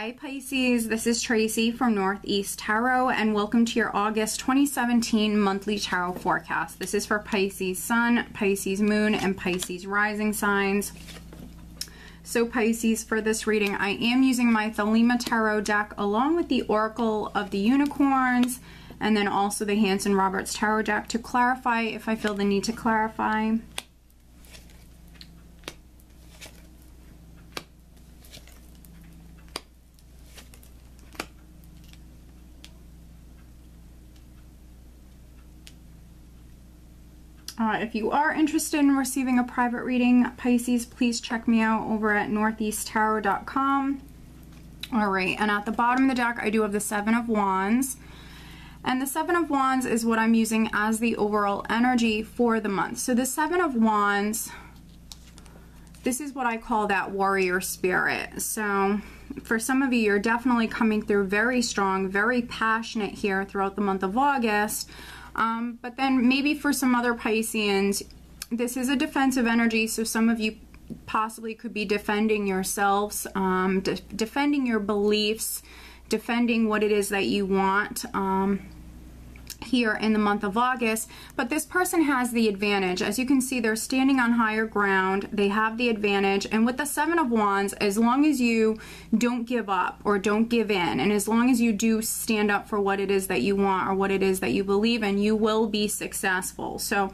Hi Pisces, this is Tracy from Northeast Tarot and welcome to your August 2017 monthly tarot forecast. This is for Pisces Sun, Pisces Moon, and Pisces Rising signs. So Pisces, for this reading, I am using my Thelema Tarot deck along with the Oracle of the Unicorns and then also the Hanson Roberts Tarot deck to clarify if I feel the need to clarify. If you are interested in receiving a private reading, Pisces, please check me out over at northeasttarot.com. Alright, and at the bottom of the deck, I do have the Seven of Wands. And the Seven of Wands is what I'm using as the overall energy for the month. So the Seven of Wands, this is what I call that warrior spirit. So for some of you, you're definitely coming through very strong, very passionate here throughout the month of August. But then maybe for some other Pisceans, this is a defensive energy, so some of you possibly could be defending yourselves, defending your beliefs, defending what it is that you want here in the month of August. But this person has the advantage. As you can see, they're standing on higher ground. They have the advantage. And with the Seven of Wands, as long as you don't give up or don't give in, and as long as you do stand up for what it is that you want or what it is that you believe in, you will be successful. So,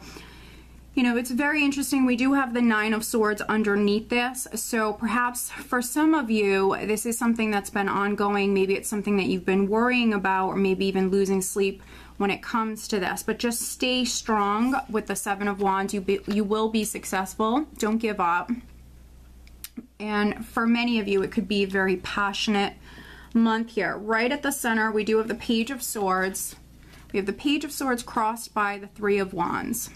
you know, it's very interesting. We do have the Nine of Swords underneath this. So perhaps for some of you, this is something that's been ongoing. Maybe it's something that you've been worrying about, or maybe even losing sleep when it comes to this. But just stay strong with the Seven of Wands. You will be successful. Don't give up. And for many of you, it could be a very passionate month here. Right at the center, we do have the Page of Swords. We have the Page of Swords crossed by the Three of Wands.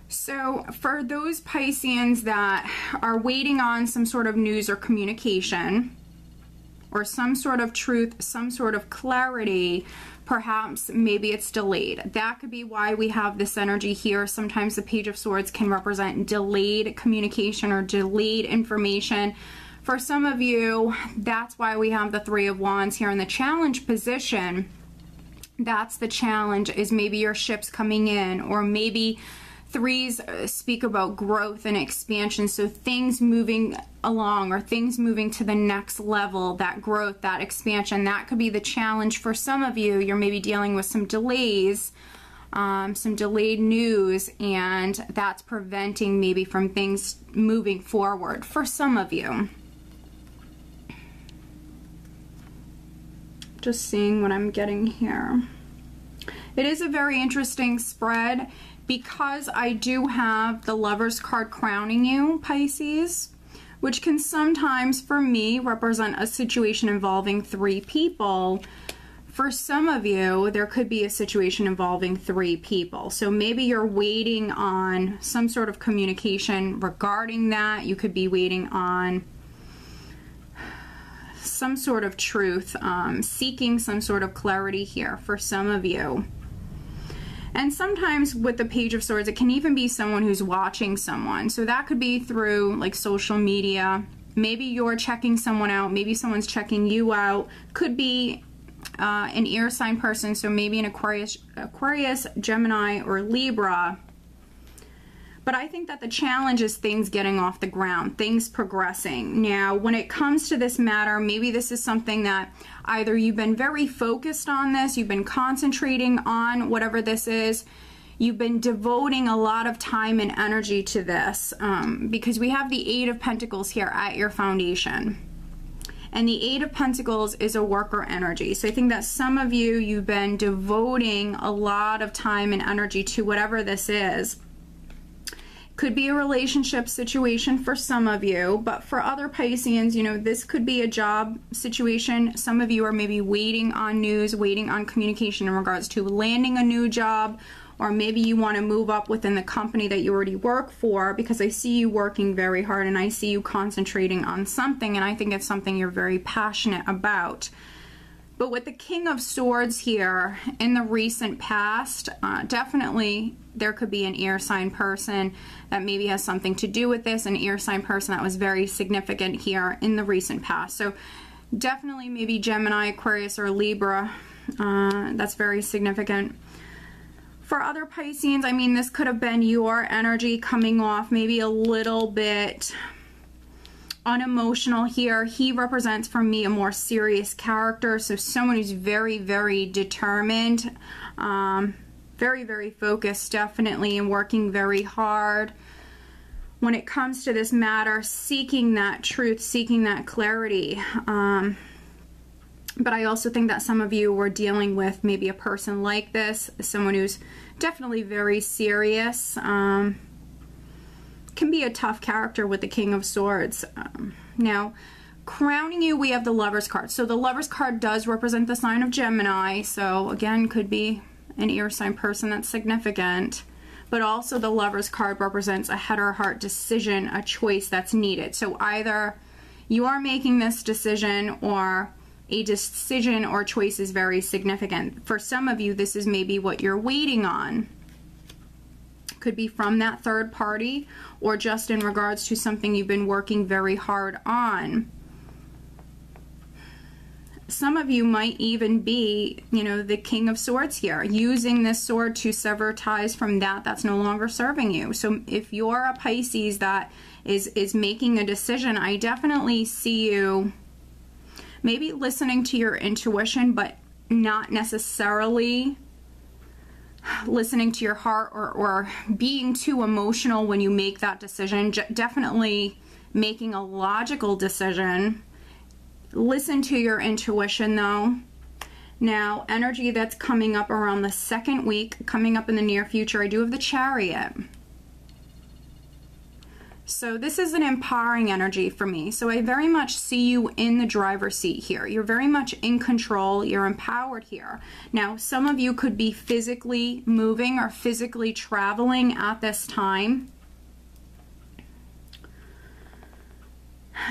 So for those Pisceans that are waiting on some sort of news or communication, or some sort of truth, some sort of clarity, perhaps maybe it's delayed. That could be why we have this energy here. Sometimes the Page of Swords can represent delayed communication or delayed information. For some of you, that's why we have the Three of Wands here in the challenge position. That's the challenge, is maybe your ship's coming in, or maybe threes speak about growth and expansion, so things moving along or things moving to the next level, that growth, that expansion, that could be the challenge for some of you. You're maybe dealing with some delays, some delayed news, and that's preventing maybe from things moving forward for some of you. Just seeing what I'm getting here. It is a very interesting spread, because I do have the Lover's card crowning you, Pisces, which can sometimes, for me, represent a situation involving three people. For some of you, there could be a situation involving three people. So maybe you're waiting on some sort of communication regarding that. You could be waiting on some sort of truth, seeking some sort of clarity here for some of you. And sometimes with the Page of Swords, it can even be someone who's watching someone. So that could be through like social media. Maybe you're checking someone out. Maybe someone's checking you out. Could be an air sign person. So maybe an Aquarius, Gemini, or Libra. But I think that the challenge is things getting off the ground, things progressing. Now, when it comes to this matter, maybe this is something that either you've been very focused on this, you've been concentrating on whatever this is, you've been devoting a lot of time and energy to this, because we have the Eight of Pentacles here at your foundation. And the Eight of Pentacles is a worker energy. So I think that some of you, you've been devoting a lot of time and energy to whatever this is. Could be a relationship situation for some of you, but for other Pisceans, you know, this could be a job situation. Some of you are maybe waiting on news, waiting on communication in regards to landing a new job, or maybe you want to move up within the company that you already work for, because I see you working very hard and I see you concentrating on something, and I think it's something you're very passionate about. But with the King of Swords here, in the recent past, definitely there could be an air sign person that maybe has something to do with this, an air sign person that was very significant here in the recent past. So definitely maybe Gemini, Aquarius, or Libra. That's very significant. For other Pisceans, I mean, this could have been your energy coming off maybe a little bit unemotional here. He represents for me a more serious character, so someone who's very, very determined, very, very focused, definitely, and working very hard when it comes to this matter, seeking that truth, seeking that clarity. But I also think that some of you were dealing with maybe a person like this, someone who's definitely very serious. Can be a tough character with the King of Swords. Now, crowning you, we have the Lover's card. So the Lover's card does represent the sign of Gemini. So again, could be an air sign person that's significant. But also the Lover's card represents a head or heart decision, a choice that's needed. So either you are making this decision, or a decision or choice is very significant. For some of you, this is maybe what you're waiting on. Could be from that third party, or just in regards to something you've been working very hard on. Some of you might even be, you know, the King of Swords here, using this sword to sever ties from that's no longer serving you. So if you're a Pisces that is making a decision, I definitely see you maybe listening to your intuition, but not necessarily listening to your heart, or being too emotional when you make that decision. Definitely making a logical decision. Listen to your intuition though. Now, energy that's coming up around the second week, coming up in the near future, I do have the Chariot. So this is an empowering energy for me. So I very much see you in the driver's seat here. You're very much in control. You're empowered here. Now, some of you could be physically moving or physically traveling at this time.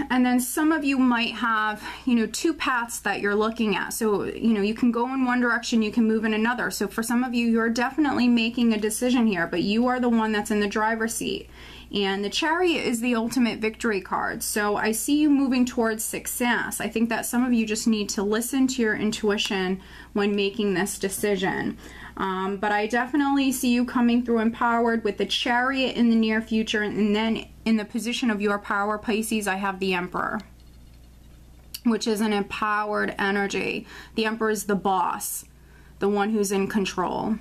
And then some of you might have, you know, two paths that you're looking at. So, you know, you can go in one direction, you can move in another. So for some of you, you're definitely making a decision here, but you are the one that's in the driver's seat. And the Chariot is the ultimate victory card. So I see you moving towards success. I think that some of you just need to listen to your intuition when making this decision. But I definitely see you coming through empowered with the Chariot in the near future. And then in the position of your power, Pisces, I have the Emperor, which is an empowered energy. The Emperor is the boss, the one who's in control.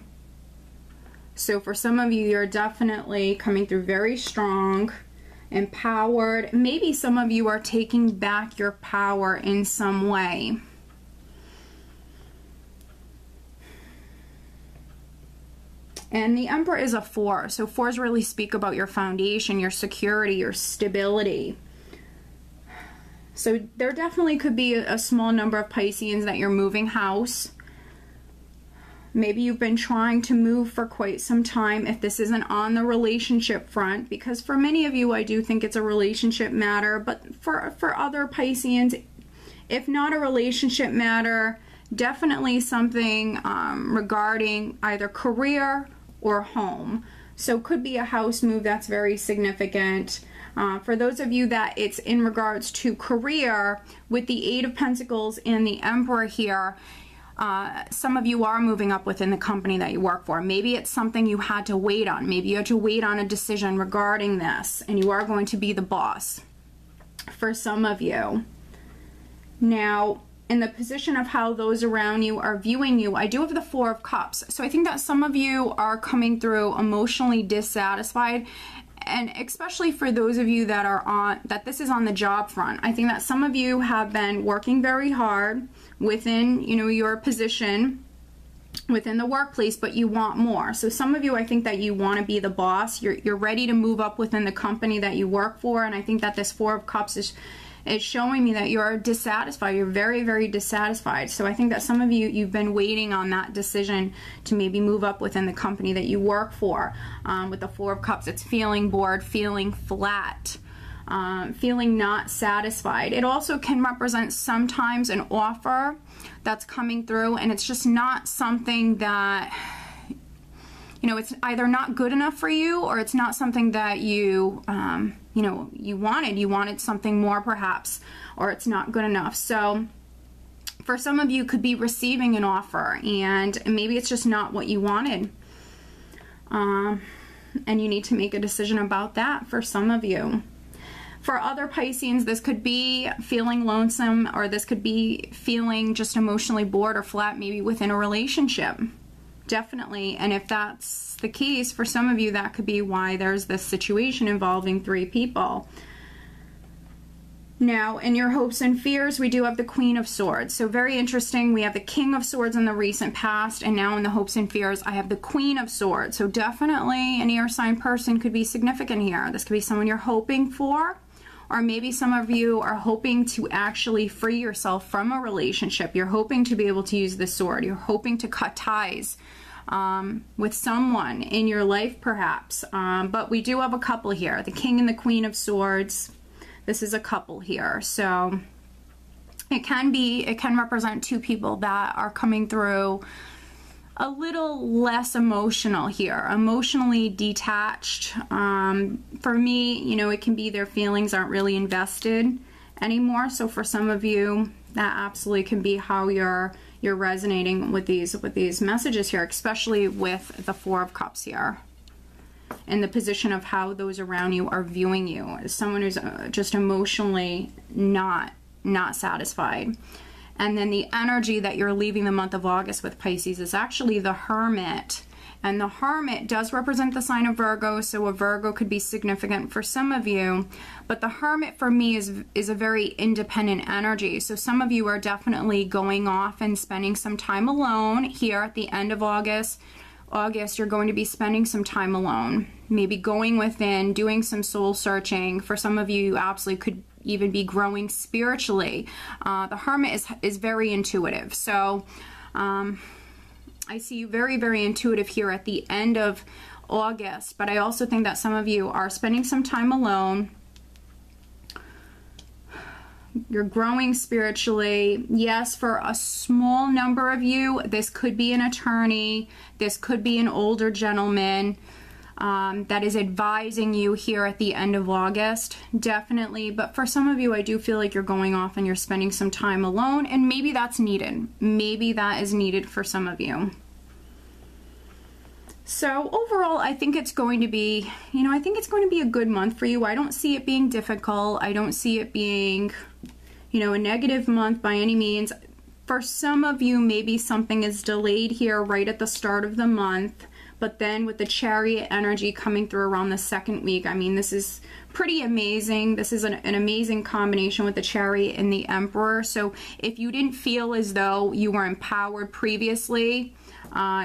So for some of you, you're definitely coming through very strong, empowered. Maybe some of you are taking back your power in some way. And the Emperor is a 4. So 4s really speak about your foundation, your security, your stability. So there definitely could be a small number of Pisceans that you're moving house. Maybe you've been trying to move for quite some time if this isn't on the relationship front, because for many of you, I do think it's a relationship matter. But for other Pisceans, if not a relationship matter, definitely something regarding either career or home. So could be a house move that's very significant. For those of you that it's in regards to career, with the 8 of Pentacles and the Emperor here, some of you are moving up within the company that you work for. Maybe it's something you had to wait on. Maybe you had to wait on a decision regarding this, and you are going to be the boss for some of you. Now, in the position of how those around you are viewing you, I do have the 4 of Cups. So I think that some of you are coming through emotionally dissatisfied, and especially for those of you that are this is on the job front. I think that some of you have been working very hard within, you know, your position within the workplace, but you want more. So some of you, I think that you want to be the boss. You're ready to move up within the company that you work for, and I think that this 4 of Cups is showing me that you're dissatisfied. You're very, very dissatisfied. So I think that some of you, you've been waiting on that decision to maybe move up within the company that you work for. With the 4 of Cups, it's feeling bored, feeling flat. feeling not satisfied. It also can represent sometimes an offer that's coming through, and it's just not something that, you know, it's either not good enough for you, or it's not something that you, you know, you wanted something more perhaps, or it's not good enough. So for some of you, could be receiving an offer and maybe it's just not what you wanted. And you need to make a decision about that for some of you. For other Pisceans, this could be feeling lonesome, or this could be feeling just emotionally bored or flat, maybe within a relationship. Definitely. And if that's the case, for some of you, that could be why there's this situation involving 3 people. Now, in your hopes and fears, we do have the Queen of Swords. So very interesting. We have the King of Swords in the recent past, and now in the hopes and fears, I have the Queen of Swords. So definitely an air sign person could be significant here. This could be someone you're hoping for, or maybe some of you are hoping to actually free yourself from a relationship. You're hoping to be able to use the sword. You're hoping to cut ties with someone in your life, perhaps. But we do have a couple here, the King and the Queen of Swords. This is a couple here, so it can represent 2 people that are coming through a little less emotional here, emotionally detached. For me, you know, it can be their feelings aren't really invested anymore. So for some of you, that absolutely can be how you're resonating with these messages here, especially with the 4 of Cups here. And the position of how those around you are viewing you as someone who's just emotionally not satisfied. And then the energy that you're leaving the month of August with, Pisces, is actually the Hermit. And the Hermit does represent the sign of Virgo, so a Virgo could be significant for some of you. But the Hermit for me is a very independent energy. So some of you are definitely going off and spending some time alone here at the end of August. You're going to be spending some time alone, maybe going within, doing some soul searching. For some of you, you absolutely could even be growing spiritually. The Hermit is very intuitive. So I see you very, very intuitive here at the end of August. But I also think that some of you are spending some time alone. You're growing spiritually. Yes, for a small number of you, this could be an attorney. This could be an older gentleman that is advising you here at the end of August. Definitely. But for some of you, I do feel like you're going off and you're spending some time alone. And maybe that's needed. Maybe that is needed for some of you. So overall, I think it's going to be, you know, I think it's going to be a good month for you. I don't see it being difficult. I don't see it being, you know, a negative month by any means. For some of you, maybe something is delayed here right at the start of the month. But then with the Chariot energy coming through around the 2nd week, I mean, this is pretty amazing. This is an amazing combination with the Chariot and the Emperor. So if you didn't feel as though you were empowered previously,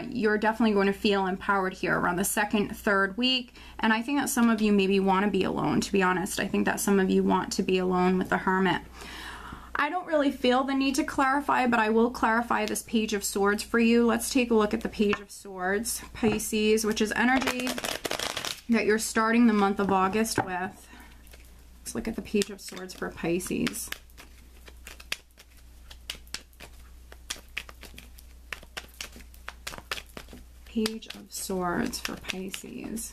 you're definitely going to feel empowered here around the 2nd, 3rd week. And I think that some of you maybe want to be alone, to be honest. I think that some of you want to be alone with the Hermit. I don't really feel the need to clarify, but I will clarify this Page of Swords for you. Let's take a look at the Page of Swords, Pisces, which is energy that you're starting the month of August with. Let's look at the Page of Swords for Pisces. Page of Swords for Pisces.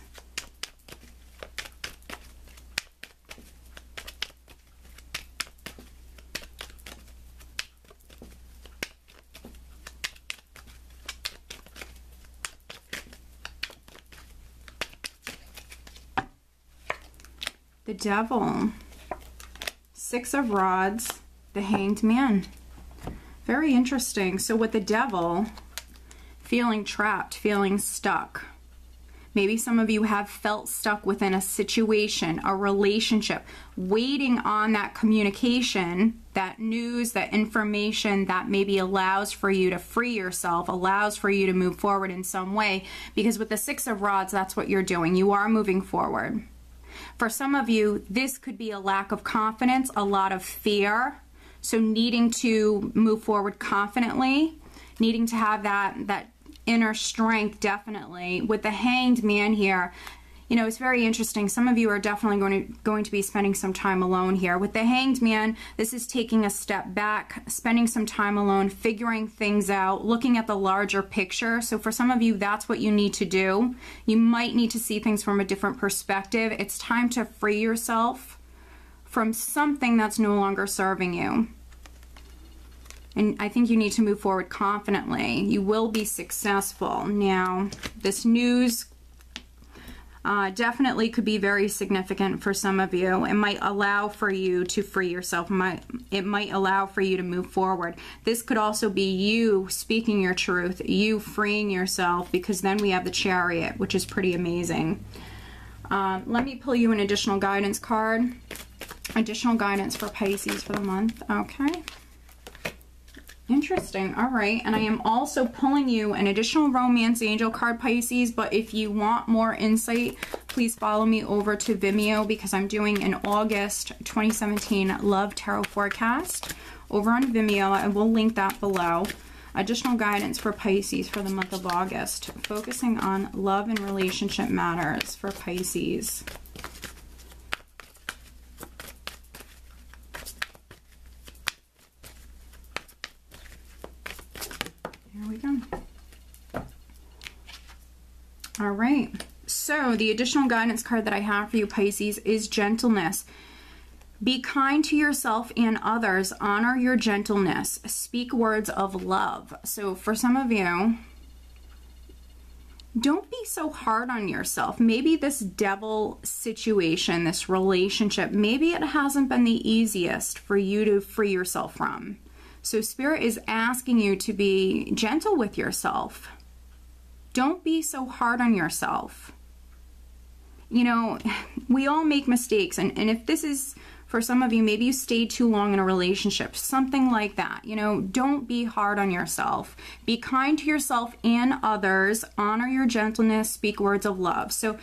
The Devil, 6 of Rods, the Hanged Man. Very interesting. So with the Devil, feeling trapped, feeling stuck. Maybe some of you have felt stuck within a situation, a relationship, waiting on that communication, that news, that information that maybe allows for you to free yourself, allows for you to move forward in some way. Because with the 6 of Rods, that's what you're doing. You are moving forward. For some of you, this could be a lack of confidence, a lot of fear. So needing to move forward confidently, needing to have that inner strength, definitely. With the Hanged Man here, you know, it's very interesting. Some of you are definitely going to be spending some time alone here. With the Hanged Man, this is taking a step back, spending some time alone, figuring things out, looking at the larger picture. So for some of you, that's what you need to do. You might need to see things from a different perspective. It's time to free yourself from something that's no longer serving you. And I think you need to move forward confidently. You will be successful. Now, this news definitely could be very significant for some of you. It might allow for you to free yourself. It might allow for you to move forward. This could also be you speaking your truth, you freeing yourself, because then we have the Chariot, which is pretty amazing. Let me pull you an additional guidance card. Additional guidance for Pisces for the month. Okay. Interesting. All right. And I am also pulling you an additional romance angel card, Pisces. But if you want more insight, please follow me over to Vimeo, because I'm doing an August 2017 love tarot forecast over on Vimeo. I will link that below. Additional guidance for Pisces for the month of August, focusing on love and relationship matters for Pisces. Here we go. All right. So the additional guidance card that I have for you, Pisces, is gentleness. Be kind to yourself and others. Honor your gentleness. Speak words of love. So for some of you, don't be so hard on yourself. Maybe this devil situation, this relationship, maybe it hasn't been the easiest for you to free yourself from. So Spirit is asking you to be gentle with yourself. Don't be so hard on yourself. You know, we all make mistakes. And if this is, for some of you, maybe you stayed too long in a relationship, something like that. You know, don't be hard on yourself. Be kind to yourself and others. Honor your gentleness. Speak words of love. So,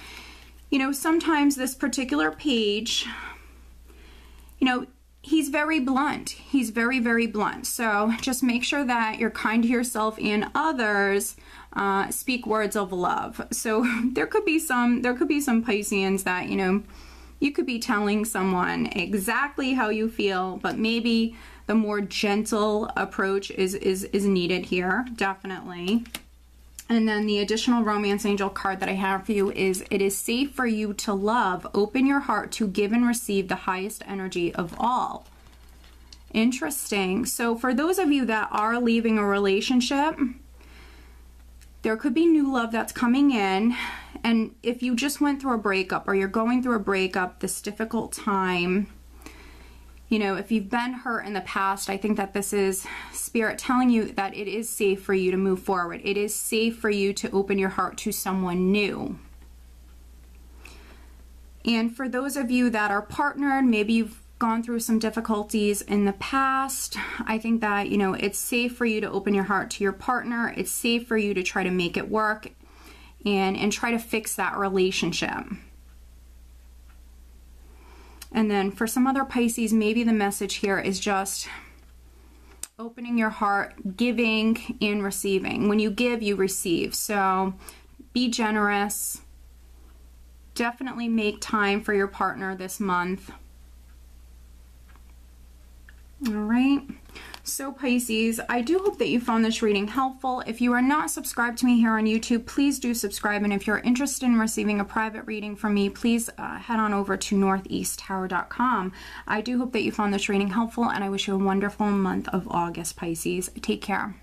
you know, sometimes this particular page, you know, he's very blunt. He's very, very blunt. So just make sure that you're kind to yourself and others. Speak words of love. So there could be some Pisceans that, you know, you could be telling someone exactly how you feel, but maybe the more gentle approach is needed here, definitely. And then the additional romance angel card that I have for you is, it is safe for you to love. Open your heart to give and receive the highest energy of all. Interesting. So for those of you that are leaving a relationship, there could be new love that's coming in. And if you just went through a breakup, or you're going through a breakup, this difficult time, you know, if you've been hurt in the past, I think that this is Spirit telling you that it is safe for you to move forward. It is safe for you to open your heart to someone new. And for those of you that are partnered, maybe you've gone through some difficulties in the past, I think that, you know, it's safe for you to open your heart to your partner. It's safe for you to try to make it work and try to fix that relationship. And then for some other Pisces, maybe the message here is just opening your heart, giving and receiving. When you give, you receive. So be generous. Definitely make time for your partner this month. All right. So Pisces, I do hope that you found this reading helpful. If you are not subscribed to me here on YouTube, please do subscribe. And if you're interested in receiving a private reading from me, please head on over to northeasttarot.com. I do hope that you found this reading helpful, and I wish you a wonderful month of August, Pisces. Take care.